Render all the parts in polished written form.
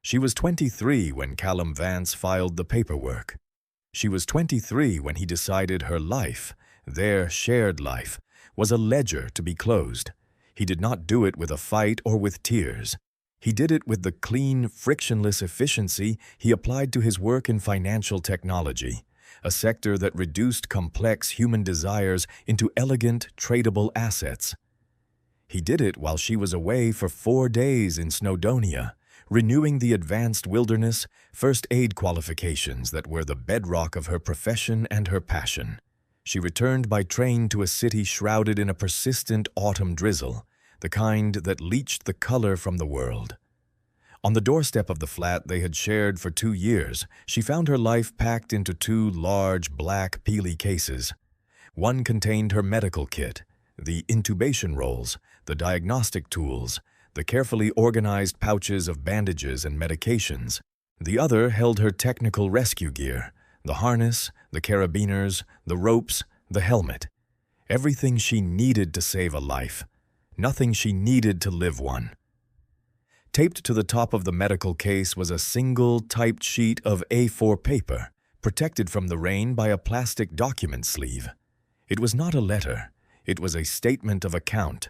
She was 23 when Callum Vance filed the paperwork. She was 23 when he decided her life, their shared life, was a ledger to be closed. He did not do it with a fight or with tears. He did it with the clean, frictionless efficiency he applied to his work in financial technology, a sector that reduced complex human desires into elegant, tradable assets. He did it while she was away for 4 days in Snowdonia, renewing the advanced wilderness first aid qualifications that were the bedrock of her profession and her passion. She returned by train to a city shrouded in a persistent autumn drizzle, the kind that leached the color from the world. On the doorstep of the flat they had shared for 2 years, she found her life packed into 2 large black peely cases. One contained her medical kit, the intubation rolls, the diagnostic tools, the carefully organized pouches of bandages and medications. The other held her technical rescue gear, the harness, the carabiners, the ropes, the helmet. Everything she needed to save a life. Nothing she needed to live one. Taped to the top of the medical case was a single typed sheet of A4 paper, protected from the rain by a plastic document sleeve. It was not a letter. It was a statement of account.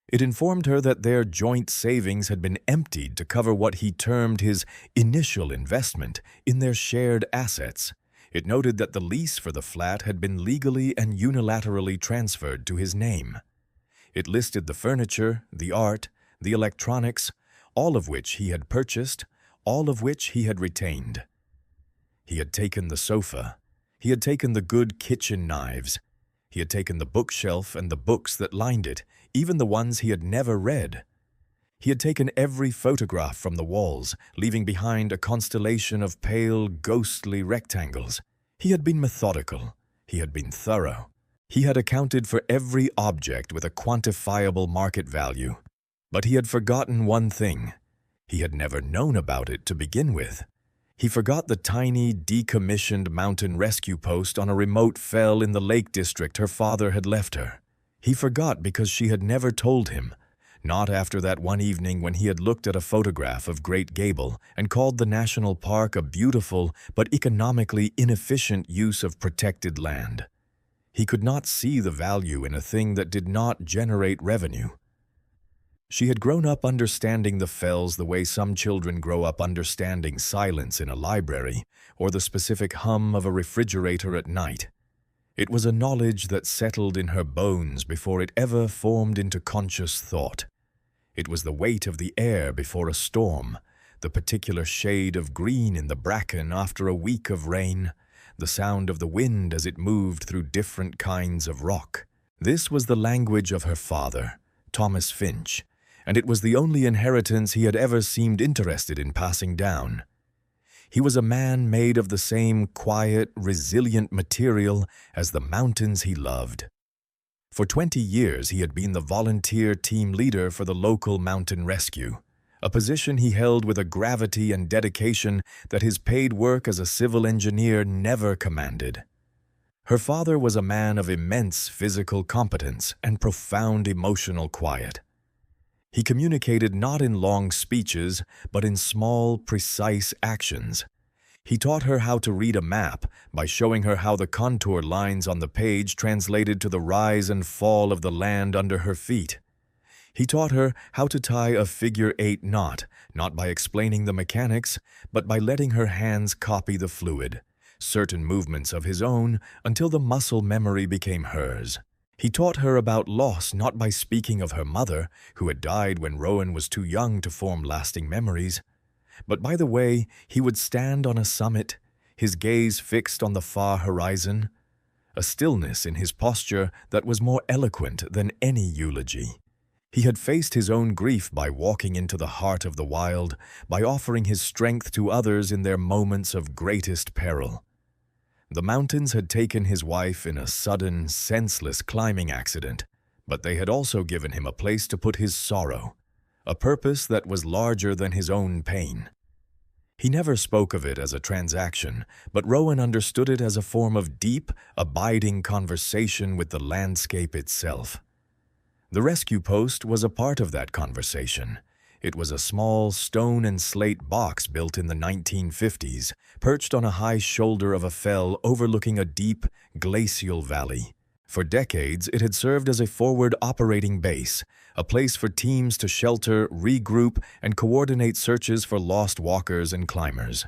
It informed her that their joint savings had been emptied to cover what he termed his initial investment in their shared assets. It noted that the lease for the flat had been legally and unilaterally transferred to his name. It listed the furniture, the art, the electronics, all of which he had purchased, all of which he had retained. He had taken the sofa. He had taken the good kitchen knives. He had taken the bookshelf and the books that lined it, even the ones he had never read. He had taken every photograph from the walls, leaving behind a constellation of pale, ghostly rectangles. He had been methodical. He had been thorough. He had accounted for every object with a quantifiable market value. But he had forgotten one thing. He had never known about it to begin with. He forgot the tiny, decommissioned mountain rescue post on a remote fell in the Lake District her father had left her. He forgot because she had never told him, not after that one evening when he had looked at a photograph of Great Gable and called the national park a beautiful but economically inefficient use of protected land. He could not see the value in a thing that did not generate revenue. She had grown up understanding the fells the way some children grow up understanding silence in a library or the specific hum of a refrigerator at night. It was a knowledge that settled in her bones before it ever formed into conscious thought. It was the weight of the air before a storm, the particular shade of green in the bracken after a week of rain, the sound of the wind as it moved through different kinds of rock. This was the language of her father, Thomas Finch, and it was the only inheritance he had ever seemed interested in passing down. He was a man made of the same quiet, resilient material as the mountains he loved. For 20 years he had been the volunteer team leader for the local mountain rescue, a position he held with a gravity and dedication that his paid work as a civil engineer never commanded. Her father was a man of immense physical competence and profound emotional quiet. He communicated not in long speeches, but in small, precise actions. He taught her how to read a map by showing her how the contour lines on the page translated to the rise and fall of the land under her feet. He taught her how to tie a figure-8 knot, not by explaining the mechanics, but by letting her hands copy the fluid, certain movements of his own, until the muscle memory became hers. He taught her about loss not by speaking of her mother, who had died when Rowan was too young to form lasting memories, but by the way he would stand on a summit, his gaze fixed on the far horizon, a stillness in his posture that was more eloquent than any eulogy. He had faced his own grief by walking into the heart of the wild, by offering his strength to others in their moments of greatest peril. The mountains had taken his wife in a sudden, senseless climbing accident, but they had also given him a place to put his sorrow, a purpose that was larger than his own pain. He never spoke of it as a transaction, but Rowan understood it as a form of deep, abiding conversation with the landscape itself. The rescue post was a part of that conversation. It was a small stone and slate box built in the 1950s, perched on a high shoulder of a fell overlooking a deep, glacial valley. For decades, it had served as a forward operating base, a place for teams to shelter, regroup, and coordinate searches for lost walkers and climbers.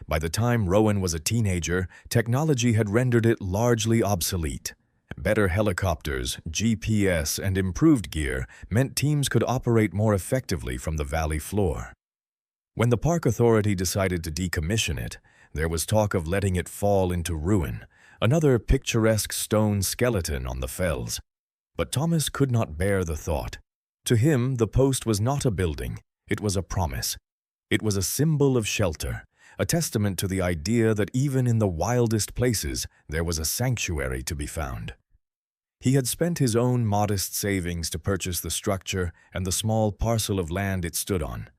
By the time Rowan was a teenager, technology had rendered it largely obsolete. Better helicopters, GPS, and improved gear meant teams could operate more effectively from the valley floor. When the park authority decided to decommission it, there was talk of letting it fall into ruin, another picturesque stone skeleton on the fells. But Thomas could not bear the thought. To him, the post was not a building, it was a promise. It was a symbol of shelter, a testament to the idea that even in the wildest places, there was a sanctuary to be found. He had spent his own modest savings to purchase the structure and the small parcel of land it stood on.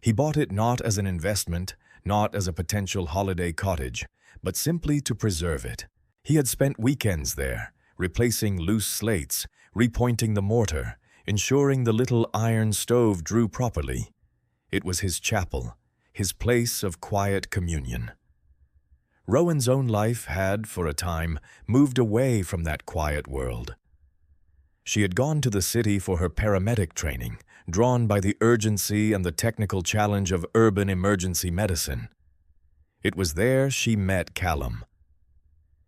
He bought it not as an investment, not as a potential holiday cottage, but simply to preserve it. He had spent weekends there, replacing loose slates, repointing the mortar, ensuring the little iron stove drew properly. It was his chapel, his place of quiet communion. Rowan's own life had, for a time, moved away from that quiet world. She had gone to the city for her paramedic training, drawn by the urgency and the technical challenge of urban emergency medicine. It was there she met Callum.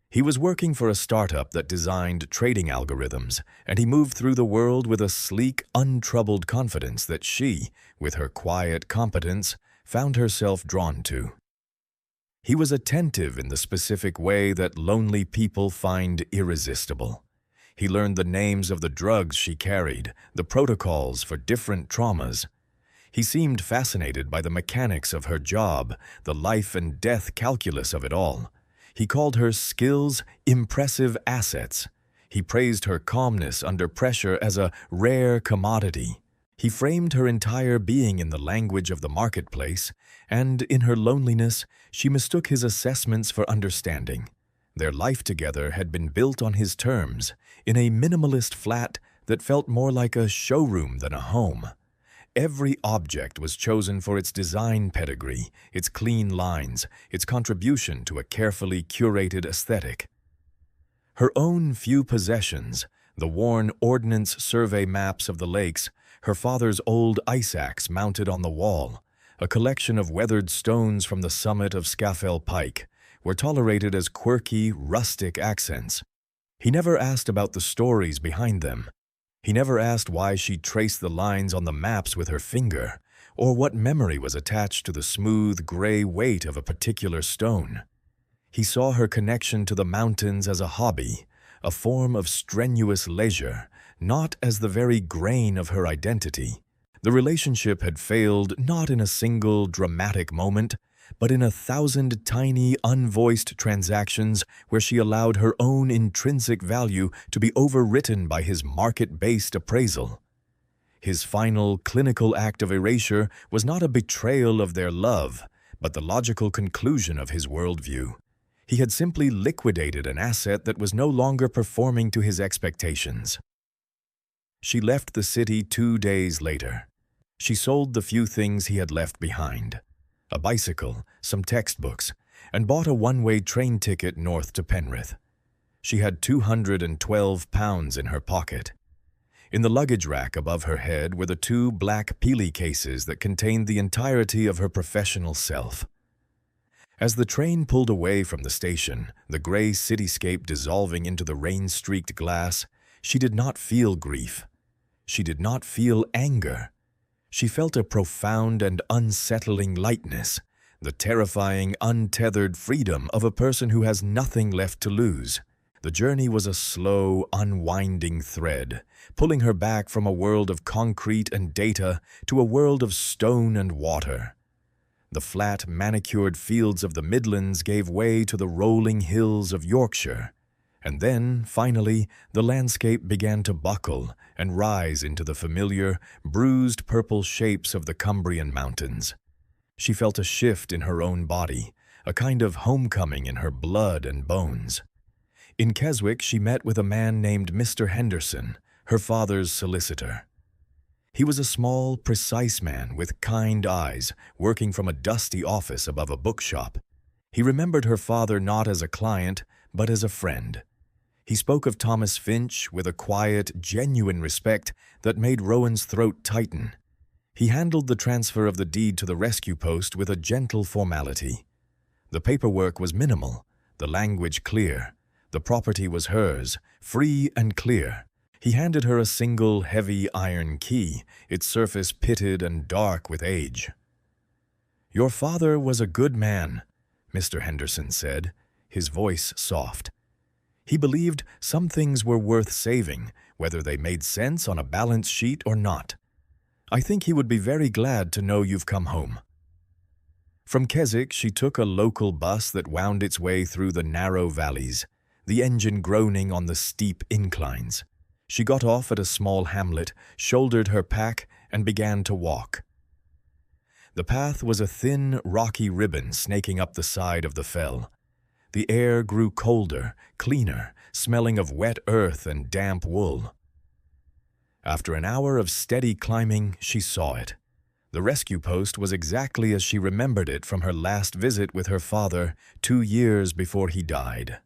He was working for a startup that designed trading algorithms, and he moved through the world with a sleek, untroubled confidence that she, with her quiet competence, found herself drawn to. He was attentive in the specific way that lonely people find irresistible. He learned the names of the drugs she carried, the protocols for different traumas. He seemed fascinated by the mechanics of her job, the life and death calculus of it all. He called her skills impressive assets. He praised her calmness under pressure as a rare commodity. He framed her entire being in the language of the marketplace, and in her loneliness, she mistook his assessments for understanding. Their life together had been built on his terms, in a minimalist flat that felt more like a showroom than a home. Every object was chosen for its design pedigree, its clean lines, its contribution to a carefully curated aesthetic. Her own few possessions, the worn Ordnance Survey maps of the lakes, her father's old ice axe mounted on the wall, a collection of weathered stones from the summit of Scafell Pike, were tolerated as quirky, rustic accents. He never asked about the stories behind them. He never asked why she traced the lines on the maps with her finger, or what memory was attached to the smooth, gray weight of a particular stone. He saw her connection to the mountains as a hobby, a form of strenuous leisure, not as the very grain of her identity. The relationship had failed not in a single dramatic moment, but in 1,000 tiny, unvoiced transactions where she allowed her own intrinsic value to be overwritten by his market-based appraisal. His final, clinical act of erasure was not a betrayal of their love, but the logical conclusion of his worldview. He had simply liquidated an asset that was no longer performing to his expectations. She left the city 2 days later. She sold the few things he had left behind, a bicycle, some textbooks, and bought a one-way train ticket north to Penrith. She had £212 in her pocket. In the luggage rack above her head were the 2 black Peely cases that contained the entirety of her professional self. As the train pulled away from the station, the gray cityscape dissolving into the rain-streaked glass, she did not feel grief. She did not feel anger. She felt a profound and unsettling lightness, the terrifying, untethered freedom of a person who has nothing left to lose. The journey was a slow, unwinding thread, pulling her back from a world of concrete and data to a world of stone and water. The flat, manicured fields of the Midlands gave way to the rolling hills of Yorkshire. And then, finally, the landscape began to buckle and rise into the familiar, bruised purple shapes of the Cumbrian mountains. She felt a shift in her own body, a kind of homecoming in her blood and bones. In Keswick, she met with a man named Mr. Henderson, her father's solicitor. He was a small, precise man with kind eyes, working from a dusty office above a bookshop. He remembered her father not as a client, but as a friend. He spoke of Thomas Finch with a quiet, genuine respect that made Rowan's throat tighten. He handled the transfer of the deed to the rescue post with a gentle formality. The paperwork was minimal, the language clear. The property was hers, free and clear. He handed her a single, heavy iron key, its surface pitted and dark with age. "Your father was a good man," Mr. Henderson said, his voice soft. "He believed some things were worth saving, whether they made sense on a balance sheet or not. I think he would be very glad to know you've come home." From Keswick, she took a local bus that wound its way through the narrow valleys, the engine groaning on the steep inclines. She got off at a small hamlet, shouldered her pack, and began to walk. The path was a thin, rocky ribbon snaking up the side of the fell. The air grew colder, cleaner, smelling of wet earth and damp wool. After an hour of steady climbing, she saw it. The rescue post was exactly as she remembered it from her last visit with her father 2 years before he died.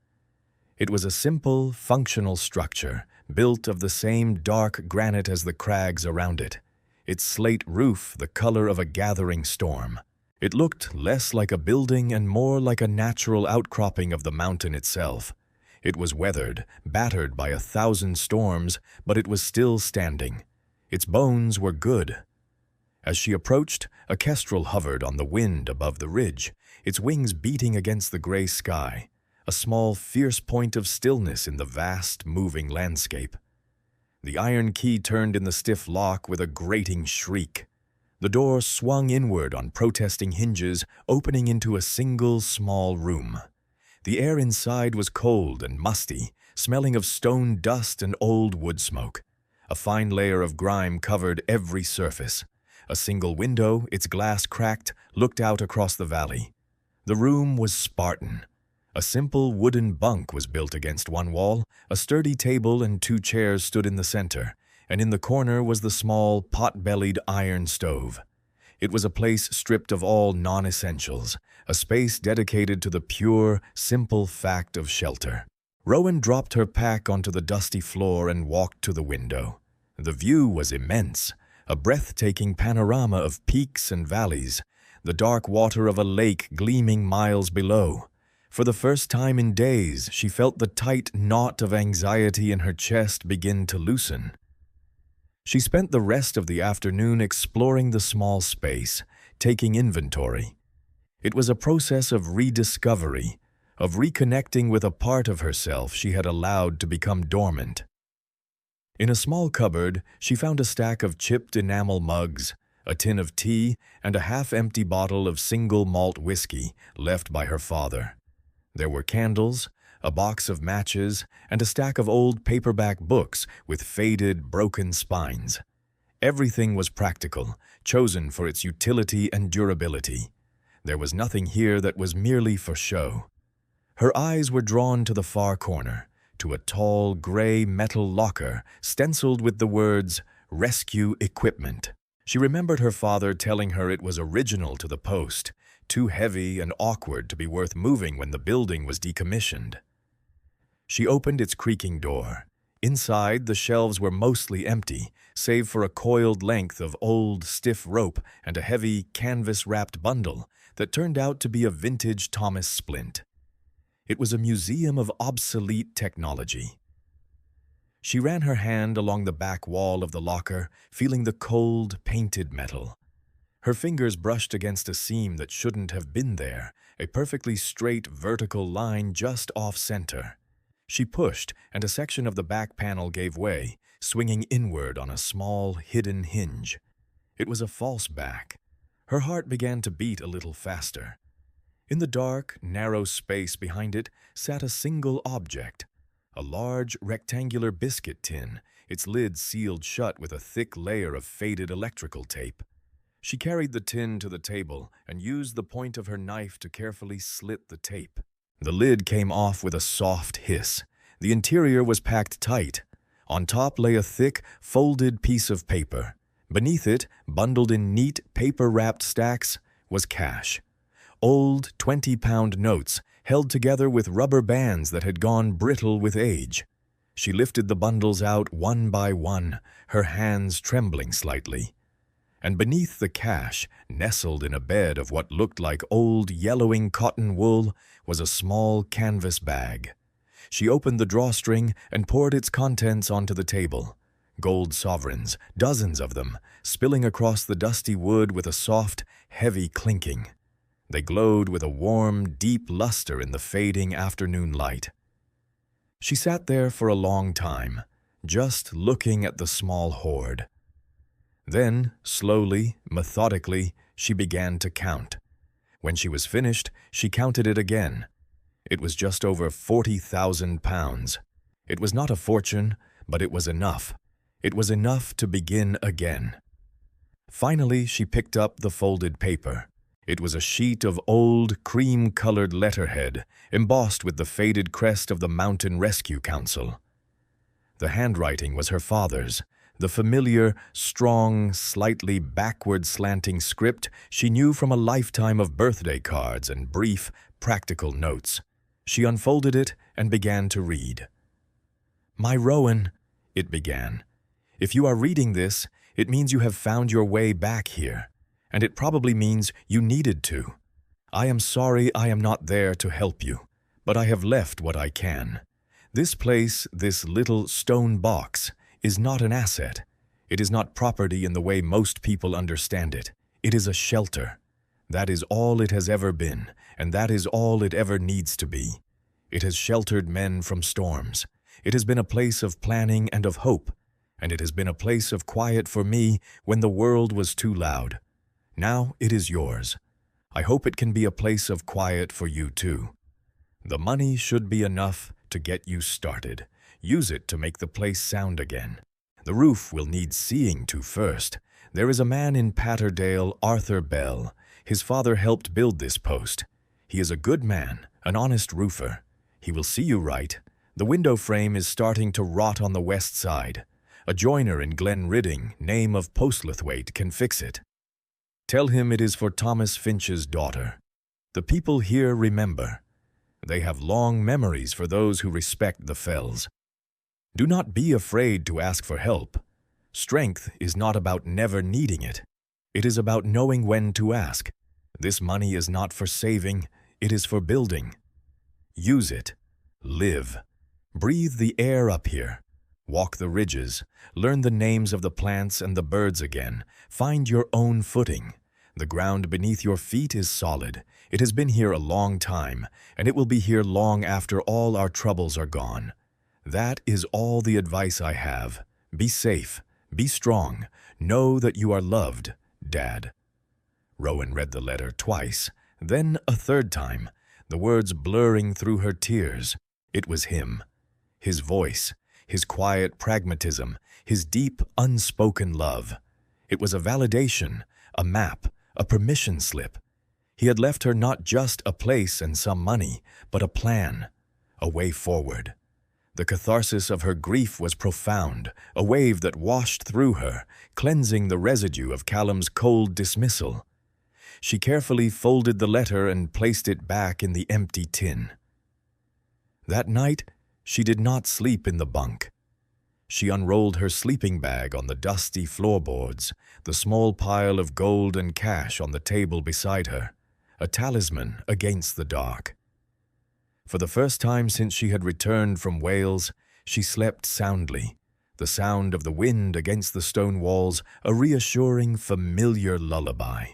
It was a simple, functional structure, built of the same dark granite as the crags around it, its slate roof the color of a gathering storm. It looked less like a building and more like a natural outcropping of the mountain itself. It was weathered, battered by 1,000 storms, but it was still standing. Its bones were good. As she approached, a kestrel hovered on the wind above the ridge, its wings beating against the gray sky, a small, fierce point of stillness in the vast, moving landscape. The iron key turned in the stiff lock with a grating shriek. The door swung inward on protesting hinges, opening into a single, small room. The air inside was cold and musty, smelling of stone dust and old wood smoke. A fine layer of grime covered every surface. A single window, its glass cracked, looked out across the valley. The room was Spartan. A simple wooden bunk was built against one wall, a sturdy table and 2 chairs stood in the center, and in the corner was the small, pot-bellied iron stove. It was a place stripped of all non-essentials, a space dedicated to the pure, simple fact of shelter. Rowan dropped her pack onto the dusty floor and walked to the window. The view was immense, a breathtaking panorama of peaks and valleys, the dark water of a lake gleaming miles below. For the first time in days, she felt the tight knot of anxiety in her chest begin to loosen. She spent the rest of the afternoon exploring the small space, taking inventory. It was a process of rediscovery, of reconnecting with a part of herself she had allowed to become dormant. In a small cupboard, she found a stack of chipped enamel mugs, a tin of tea, and a half-empty bottle of single malt whiskey left by her father. There were candles, a box of matches, and a stack of old paperback books with faded, broken spines. Everything was practical, chosen for its utility and durability. There was nothing here that was merely for show. Her eyes were drawn to the far corner, to a tall, gray metal locker stenciled with the words, "Rescue Equipment." She remembered her father telling her it was original to the post, too heavy and awkward to be worth moving when the building was decommissioned. She opened its creaking door. Inside, the shelves were mostly empty, save for a coiled length of old, stiff rope and a heavy, canvas-wrapped bundle that turned out to be a vintage Thomas splint. It was a museum of obsolete technology. She ran her hand along the back wall of the locker, feeling the cold, painted metal. Her fingers brushed against a seam that shouldn't have been there, a perfectly straight vertical line just off-center. She pushed, and a section of the back panel gave way, swinging inward on a small, hidden hinge. It was a false back. Her heart began to beat a little faster. In the dark, narrow space behind it sat a single object, a large, rectangular biscuit tin, its lid sealed shut with a thick layer of faded electrical tape. She carried the tin to the table and used the point of her knife to carefully slit the tape. The lid came off with a soft hiss. The interior was packed tight. On top lay a thick, folded piece of paper, Beneath it, bundled in neat, paper-wrapped stacks, was cash. Old 20-pound notes held together with rubber bands that had gone brittle with age. She lifted the bundles out one by one, her hands trembling slightly. And beneath the cash, nestled in a bed of what looked like old yellowing cotton wool, was a small canvas bag. She opened the drawstring and poured its contents onto the table. Gold sovereigns, dozens of them, spilling across the dusty wood with a soft, heavy clinking. They glowed with a warm, deep luster in the fading afternoon light. She sat there for a long time, just looking at the small hoard. Then, slowly, methodically, she began to count. When she was finished, she counted it again. It was just over 40,000 pounds. It was not a fortune, but it was enough. It was enough to begin again. Finally, she picked up the folded paper. It was a sheet of old, cream-colored letterhead, embossed with the faded crest of the Mountain Rescue Council. The handwriting was her father's, the familiar, strong, slightly backward-slanting script she knew from a lifetime of birthday cards and brief, practical notes. She unfolded it and began to read. "My Rowan," it began. "If you are reading this, it means you have found your way back here, and it probably means you needed to. I am sorry I am not there to help you, but I have left what I can. This place, this little stone box, is not an asset. It is not property in the way most people understand it. It is a shelter. That is all it has ever been, and that is all it ever needs to be. It has sheltered men from storms. It has been a place of planning and of hope, and it has been a place of quiet for me when the world was too loud. Now it is yours. I hope it can be a place of quiet for you too. The money should be enough to get you started. Use it to make the place sound again. The roof will need seeing to first. There is a man in Patterdale, Arthur Bell. His father helped build this post. He is a good man, an honest roofer. He will see you right. The window frame is starting to rot on the west side. A joiner in Glen Ridding, name of Postlethwaite, can fix it. Tell him it is for Thomas Finch's daughter. The people here remember. They have long memories for those who respect the fells. Do not be afraid to ask for help. Strength is not about never needing it. It is about knowing when to ask. This money is not for saving, it is for building. Use it. Live. Breathe the air up here. Walk the ridges. Learn the names of the plants and the birds again. Find your own footing. The ground beneath your feet is solid. It has been here a long time, and it will be here long after all our troubles are gone. That is all the advice I have. Be safe. Be strong. Know that you are loved, Dad. Rowan read the letter twice, then a third time, the words blurring through her tears. It was him. His voice, his quiet pragmatism, his deep, unspoken love. It was a validation, a map, a permission slip. He had left her not just a place and some money, but a plan, a way forward. The catharsis of her grief was profound, a wave that washed through her, cleansing the residue of Callum's cold dismissal. She carefully folded the letter and placed it back in the empty tin. That night, she did not sleep in the bunk. She unrolled her sleeping bag on the dusty floorboards, the small pile of gold and cash on the table beside her, a talisman against the dark. For the first time since she had returned from Wales, she slept soundly, the sound of the wind against the stone walls, a reassuring, familiar lullaby.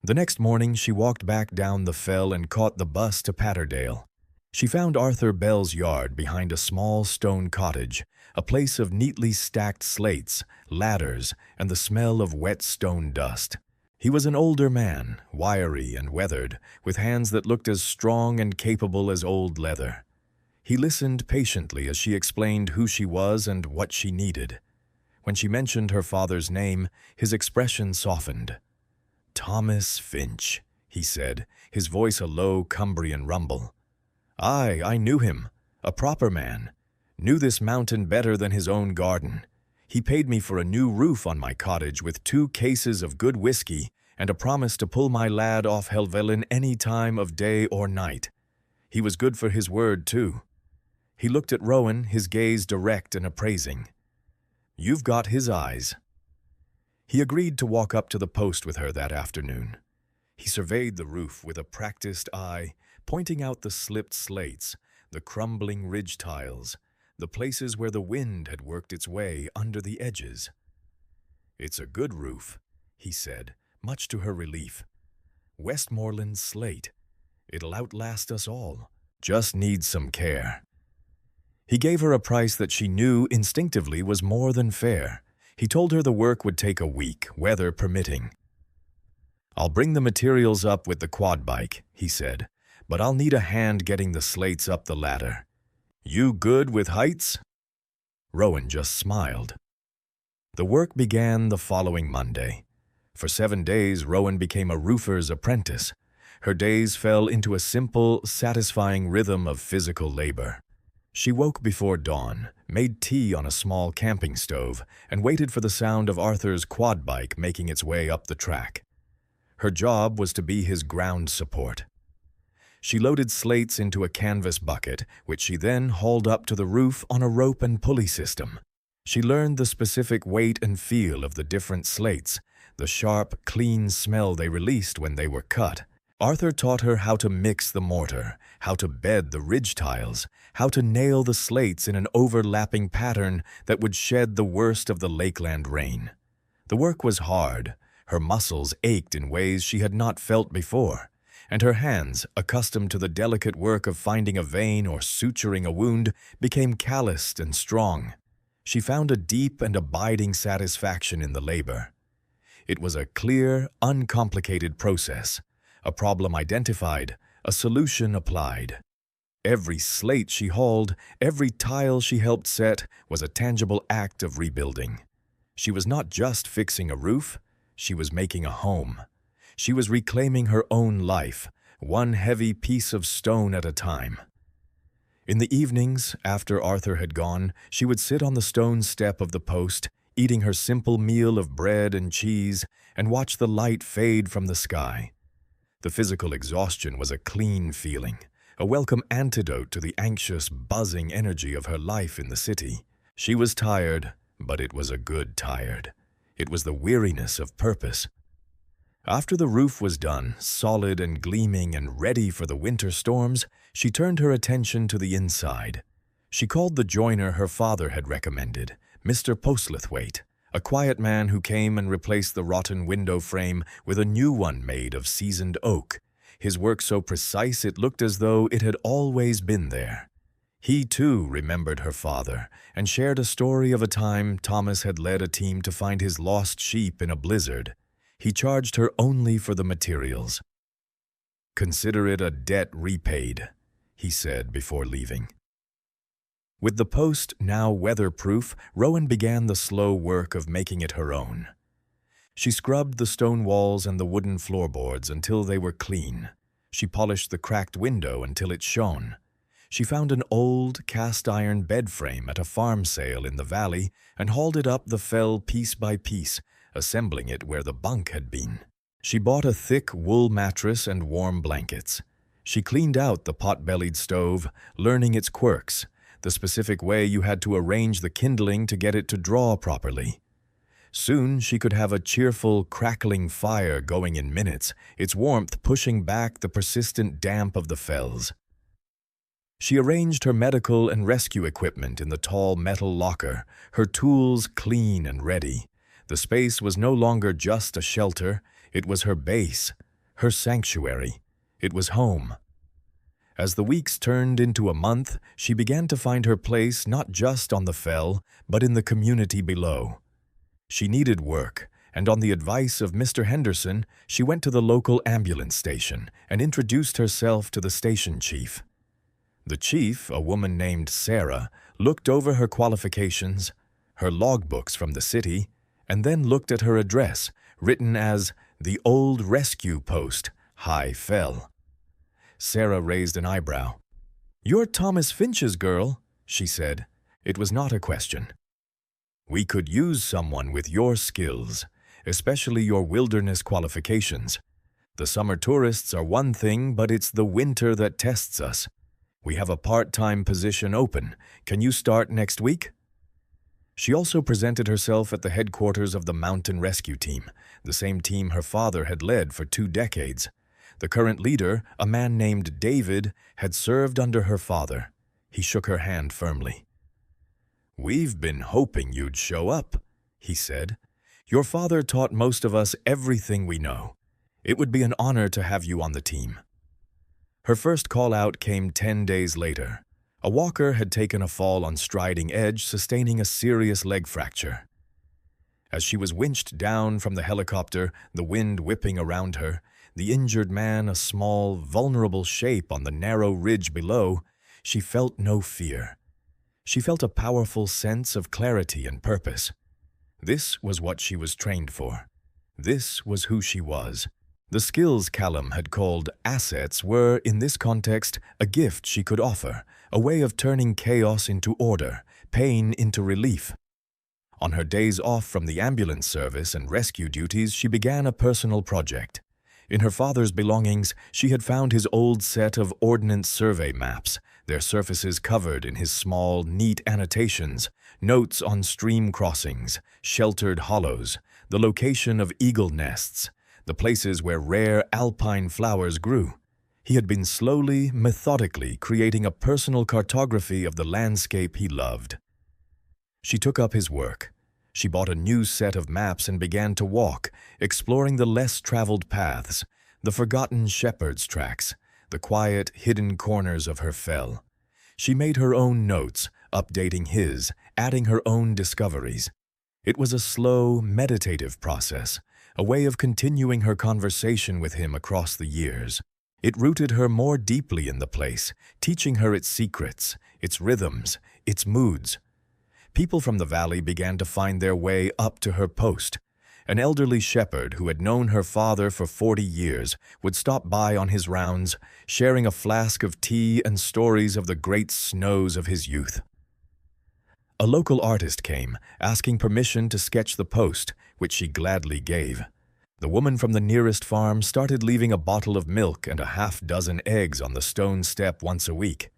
The next morning, she walked back down the fell and caught the bus to Patterdale. She found Arthur Bell's yard behind a small stone cottage, a place of neatly stacked slates, ladders, and the smell of wet stone dust. He was an older man, wiry and weathered, with hands that looked as strong and capable as old leather. He listened patiently as she explained who she was and what she needed. When she mentioned her father's name, his expression softened. "Thomas Finch," he said, his voice a low Cumbrian rumble. I knew him, a proper man, knew this mountain better than his own garden. He paid me for a new roof on my cottage with 2 cases of good whiskey and a promise to pull my lad off Helvellyn any time of day or night. He was good for his word, too. He looked at Rowan, his gaze direct and appraising. You've got his eyes. He agreed to walk up to the post with her that afternoon. He surveyed the roof with a practiced eye, pointing out the slipped slates, the crumbling ridge tiles, the places where the wind had worked its way under the edges. It's a good roof, he said, much to her relief. Westmoreland slate. It'll outlast us all. Just needs some care. He gave her a price that she knew instinctively was more than fair. He told her the work would take a week, weather permitting. I'll bring the materials up with the quad bike, he said, but I'll need a hand getting the slates up the ladder. You good with heights? Rowan just smiled. The work began the following Monday. For 7 days, Rowan became a roofer's apprentice. Her days fell into a simple, satisfying rhythm of physical labor. She woke before dawn, made tea on a small camping stove, and waited for the sound of Arthur's quad bike making its way up the track. Her job was to be his ground support. She loaded slates into a canvas bucket, which she then hauled up to the roof on a rope and pulley system. She learned the specific weight and feel of the different slates, the sharp, clean smell they released when they were cut. Arthur taught her how to mix the mortar, how to bed the ridge tiles, how to nail the slates in an overlapping pattern that would shed the worst of the Lakeland rain. The work was hard. Her muscles ached in ways she had not felt before, and her hands, accustomed to the delicate work of finding a vein or suturing a wound, became calloused and strong. She found a deep and abiding satisfaction in the labor. It was a clear, uncomplicated process, a problem identified, a solution applied. Every slate she hauled, every tile she helped set, was a tangible act of rebuilding. She was not just fixing a roof, she was making a home. She was reclaiming her own life, one heavy piece of stone at a time. In the evenings, after Arthur had gone, she would sit on the stone step of the post, eating her simple meal of bread and cheese, and watch the light fade from the sky. The physical exhaustion was a clean feeling, a welcome antidote to the anxious, buzzing energy of her life in the city. She was tired, but it was a good tired. It was the weariness of purpose. After the roof was done, solid and gleaming and ready for the winter storms, she turned her attention to the inside. She called the joiner her father had recommended, Mr. Postlethwaite, a quiet man who came and replaced the rotten window frame with a new one made of seasoned oak, his work so precise it looked as though it had always been there. He, too, remembered her father and shared a story of a time Thomas had led a team to find his lost sheep in a blizzard. He charged her only for the materials. "Consider it a debt repaid," he said before leaving. With the post now weatherproof, Rowan began the slow work of making it her own. She scrubbed the stone walls and the wooden floorboards until they were clean. She polished the cracked window until it shone. She found an old cast-iron bed frame at a farm sale in the valley and hauled it up the fell piece by piece, assembling it where the bunk had been. She bought a thick wool mattress and warm blankets. She cleaned out the pot-bellied stove, learning its quirks, the specific way you had to arrange the kindling to get it to draw properly. Soon she could have a cheerful, crackling fire going in minutes, its warmth pushing back the persistent damp of the fells. She arranged her medical and rescue equipment in the tall metal locker, her tools clean and ready. The space was no longer just a shelter, it was her base, her sanctuary. It was home. As the weeks turned into a month, she began to find her place not just on the fell, but in the community below. She needed work, and on the advice of Mr. Henderson, she went to the local ambulance station and introduced herself to the station chief. The chief, a woman named Sarah, looked over her qualifications, her logbooks from the city, and then looked at her address, written as the Old Rescue Post, High Fell. Sarah raised an eyebrow. "You're Thomas Finch's girl," she said. It was not a question. We could use someone with your skills, especially your wilderness qualifications. The summer tourists are one thing, but it's the winter that tests us. We have a part-time position open. Can you start next week?" She also presented herself at the headquarters of the Mountain Rescue Team, the same team her father had led for 2 decades. The current leader, a man named David, had served under her father. He shook her hand firmly. "We've been hoping you'd show up," he said. "Your father taught most of us everything we know. It would be an honor to have you on the team." Her first call-out came 10 days later. A walker had taken a fall on Striding Edge, sustaining a serious leg fracture. As she was winched down from the helicopter, the wind whipping around her, the injured man a small, vulnerable shape on the narrow ridge below, she felt no fear. She felt a powerful sense of clarity and purpose. This was what she was trained for. This was who she was. The skills Callum had called assets were, in this context, a gift she could offer, a way of turning chaos into order, pain into relief. On her days off from the ambulance service and rescue duties, she began a personal project. In her father's belongings, she had found his old set of ordnance survey maps, their surfaces covered in his small, neat annotations, notes on stream crossings, sheltered hollows, the location of eagle nests, the places where rare alpine flowers grew. He had been slowly, methodically creating a personal cartography of the landscape he loved. She took up his work. She bought a new set of maps and began to walk, exploring the less traveled paths, the forgotten shepherd's tracks, the quiet, hidden corners of her fell. She made her own notes, updating his, adding her own discoveries. It was a slow, meditative process, a way of continuing her conversation with him across the years. It rooted her more deeply in the place, teaching her its secrets, its rhythms, its moods. People from the valley began to find their way up to her post. An elderly shepherd who had known her father for 40 years would stop by on his rounds, sharing a flask of tea and stories of the great snows of his youth. A local artist came, asking permission to sketch the post, which she gladly gave. The woman from the nearest farm started leaving a bottle of milk and a half-dozen eggs on the stone step once a week.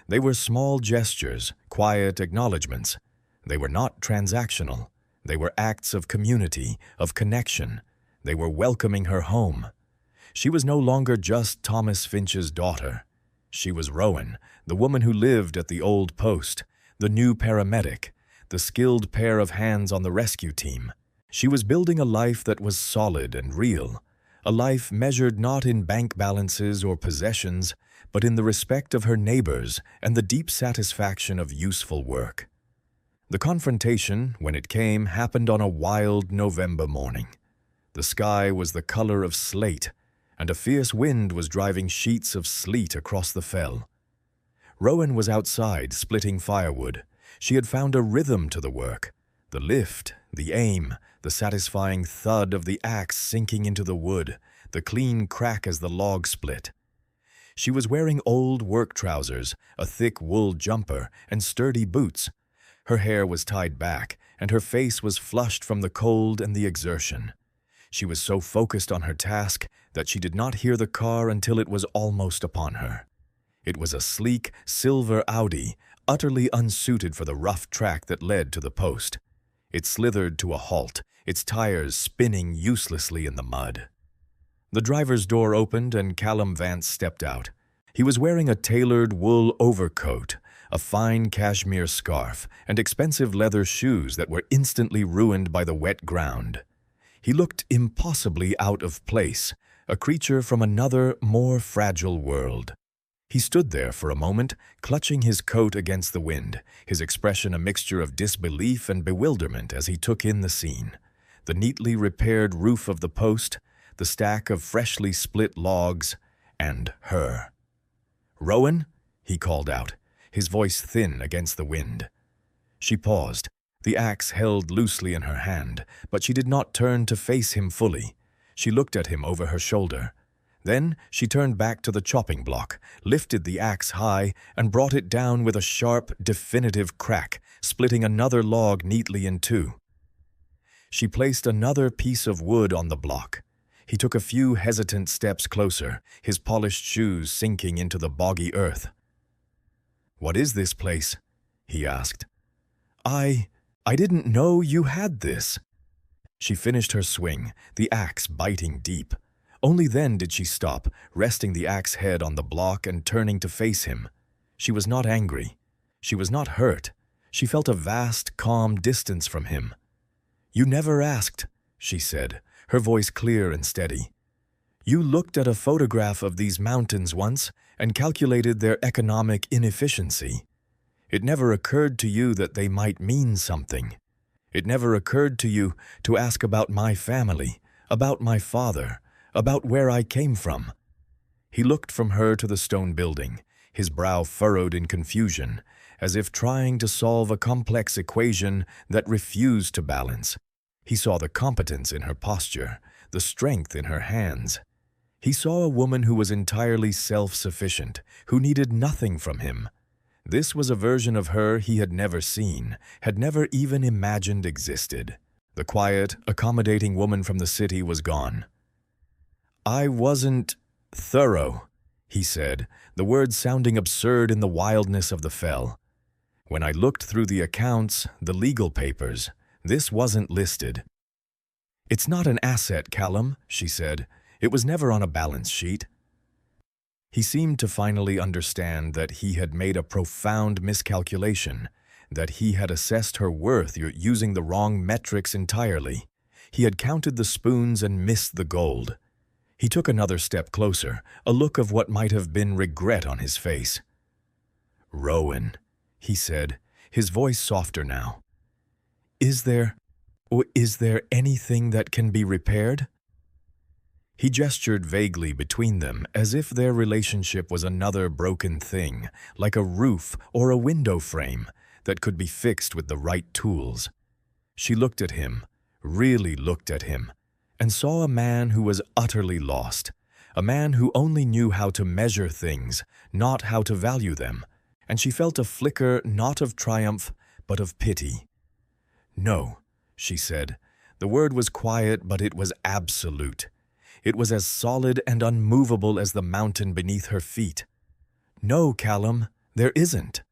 They were small gestures, quiet acknowledgments. They were not transactional. They were acts of community, of connection. They were welcoming her home. She was no longer just Thomas Finch's daughter. She was Rowan, the woman who lived at the old post, the new paramedic, the skilled pair of hands on the rescue team. She was building a life that was solid and real, a life measured not in bank balances or possessions, but in the respect of her neighbors and the deep satisfaction of useful work. The confrontation, when it came, happened on a wild November morning. The sky was the color of slate, and a fierce wind was driving sheets of sleet across the fell. Rowan was outside, splitting firewood. She had found a rhythm to the work. The lift, the aim, the satisfying thud of the axe sinking into the wood, the clean crack as the log split. She was wearing old work trousers, a thick wool jumper, and sturdy boots. Her hair was tied back, and her face was flushed from the cold and the exertion. She was so focused on her task that she did not hear the car until it was almost upon her. It was a sleek, silver Audi, utterly unsuited for the rough track that led to the post. It slithered to a halt, its tires spinning uselessly in the mud. The driver's door opened and Callum Vance stepped out. He was wearing a tailored wool overcoat, a fine cashmere scarf, and expensive leather shoes that were instantly ruined by the wet ground. He looked impossibly out of place, a creature from another, more fragile world. He stood there for a moment, clutching his coat against the wind, his expression a mixture of disbelief and bewilderment as he took in the scene. The neatly repaired roof of the post, the stack of freshly split logs, and her. "Rowan?" he called out, his voice thin against the wind. She paused, the axe held loosely in her hand, but she did not turn to face him fully. She looked at him over her shoulder. Then she turned back to the chopping block, lifted the axe high, and brought it down with a sharp, definitive crack, splitting another log neatly in two. She placed another piece of wood on the block. He took a few hesitant steps closer, his polished shoes sinking into the boggy earth. "What is this place?" he asked. I didn't know you had this." She finished her swing, the axe biting deep. Only then did she stop, resting the axe head on the block and turning to face him. She was not angry. She was not hurt. She felt a vast, calm distance from him. "You never asked," she said, her voice clear and steady. "You looked at a photograph of these mountains once and calculated their economic inefficiency. It never occurred to you that they might mean something. It never occurred to you to ask about my family, about my father, about where I came from." He looked from her to the stone building, his brow furrowed in confusion, as if trying to solve a complex equation that refused to balance. He saw the competence in her posture, the strength in her hands. He saw a woman who was entirely self-sufficient, who needed nothing from him. This was a version of her he had never seen, had never even imagined existed. The quiet, accommodating woman from the city was gone. "I wasn't thorough," he said, the words sounding absurd in the wildness of the fell. "When I looked through the accounts, the legal papers, this wasn't listed." "It's not an asset, Callum," she said. "It was never on a balance sheet." He seemed to finally understand that he had made a profound miscalculation, that he had assessed her worth using the wrong metrics entirely. He had counted the spoons and missed the gold. He took another step closer, a look of what might have been regret on his face. "Rowan," he said, his voice softer now. Is there anything that can be repaired?" He gestured vaguely between them, as if their relationship was another broken thing, like a roof or a window frame that could be fixed with the right tools. She looked at him, really looked at him, and saw a man who was utterly lost, a man who only knew how to measure things, not how to value them, and she felt a flicker not of triumph, but of pity. "No," she said. The word was quiet, but it was absolute. It was as solid and unmovable as the mountain beneath her feet. "No, Callum, there isn't."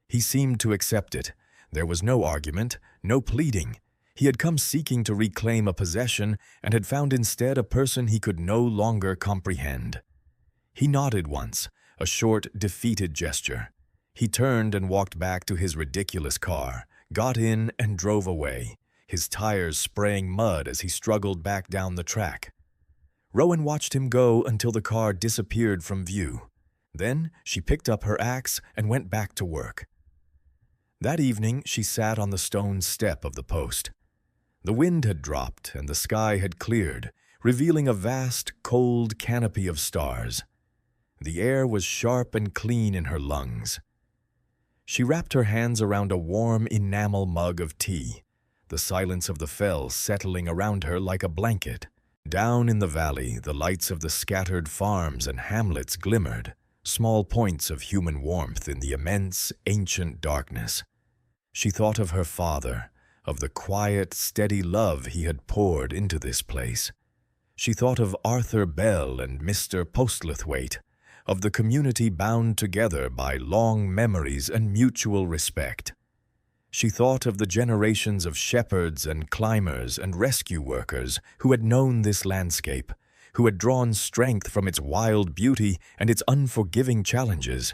He seemed to accept it. There was no argument, no pleading. He had come seeking to reclaim a possession and had found instead a person he could no longer comprehend. He nodded once, a short, defeated gesture. He turned and walked back to his ridiculous car, got in and drove away, his tires spraying mud as he struggled back down the track. Rowan watched him go until the car disappeared from view. Then she picked up her axe and went back to work. That evening she sat on the stone step of the post. The wind had dropped and the sky had cleared, revealing a vast, cold canopy of stars. The air was sharp and clean in her lungs. She wrapped her hands around a warm enamel mug of tea, the silence of the fell settling around her like a blanket. Down in the valley, the lights of the scattered farms and hamlets glimmered, small points of human warmth in the immense, ancient darkness. She thought of her father, of the quiet, steady love he had poured into this place. She thought of Arthur Bell and Mr. Postlethwaite, of the community bound together by long memories and mutual respect. She thought of the generations of shepherds and climbers and rescue workers who had known this landscape, who had drawn strength from its wild beauty and its unforgiving challenges.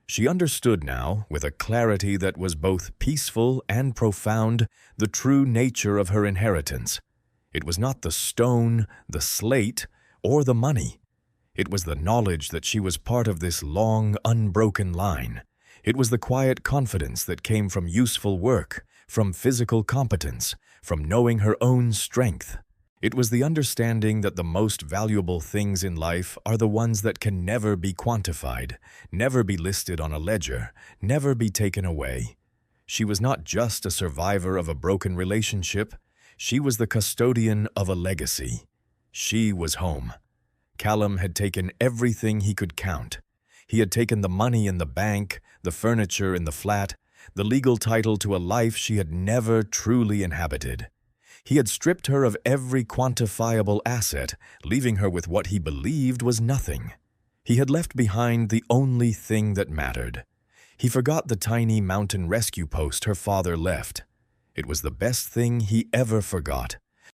She understood now, with a clarity that was both peaceful and profound, the true nature of her inheritance. It was not the stone, the slate, or the money. It was the knowledge that she was part of this long, unbroken line. It was the quiet confidence that came from useful work, from physical competence, from knowing her own strength. It was the understanding that the most valuable things in life are the ones that can never be quantified, never be listed on a ledger, never be taken away. She was not just a survivor of a broken relationship. She was the custodian of a legacy. She was home. Callum had taken everything he could count. He had taken the money in the bank, the furniture in the flat, the legal title to a life she had never truly inhabited. He had stripped her of every quantifiable asset, leaving her with what he believed was nothing. He had left behind the only thing that mattered. He forgot the tiny mountain rescue post her father left. It was the best thing he ever forgot.